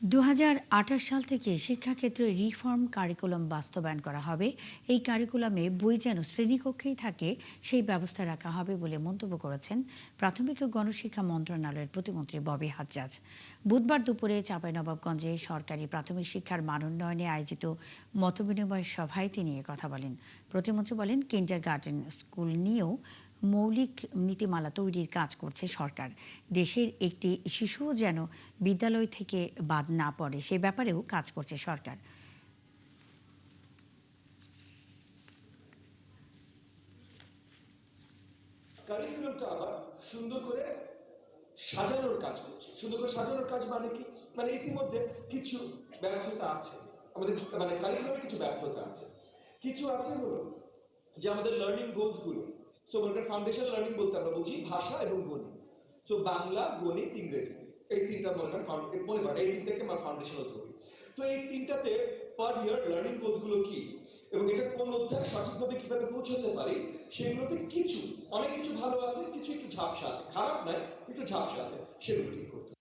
2028 সাল থেকে শিক্ষাক্ষেত্রে রিফর্ম কারিকুলাম বাস্তবায়ন করা হবে। এই কারিকুলামে বই যেন শ্রেণীকক্ষেই থাকে সেই ব্যবস্থা রাখা হবে বলে মন্তব্য করেছেন প্রাথমিক ও গণশিক্ষা মন্ত্রণালয়ের প্রতিমন্ত্রী ববি হাজ্জাজ। বুধবার দুপুরে চাঁপাইনবাবগঞ্জে সরকারি প্রাথমিক শিক্ষার মান উন্নয়নে আয়োজিত মতবিনিময় সভায় তিনি কথা বলেন। প্রতিমন্ত্রী বলেন, কিন্ডারগার্টেন স্কুল নিয়েও মৌলিক নীতিমালা তৈরির কাজ করছে সরকার। দেশের একটি শিশুও যেন বিদ্যালয় থেকে বাদ না পড়ে সে ব্যাপারেও কাজ করছে সরকার। কারিকুলামটা আবার সুন্দর করে সাজানোর কাজ করছে। সুন্দর করে সাজানোর কাজ মানে কি? মানে ইতিমধ্যে কিছু ব্যর্থতা আছে আমাদের, মানে কারিকুলামে কিছু ব্যর্থতা আছে। কিছু আছে হলো যে আমাদের লার্নিং গোলস গুলো, সো মনে ফাউন্ডেশন লার্নিং বলতে আমরা বুঝি ভাষা এবং গণিত। সো বাংলা, গণিত, ইংরেজি, এই তিনটা মনে করেন এই তিনটাকে আমরা ফাউন্ডেশনাল ধরি। তো এই তিনটাতে পার ইয়ার লার্নিং গোলস গুলো কি এবং এটা কোন অধ্যায়ে সঠিকভাবে কিভাবে পৌঁছতে পারি সেগুলোতে কিছু, অনেক কিছু ভালো আছে, কিছু একটু ঝাপসা আছে, খারাপ নয়, একটু ঝাপসা আছে, সেগুলো ঠিক করতে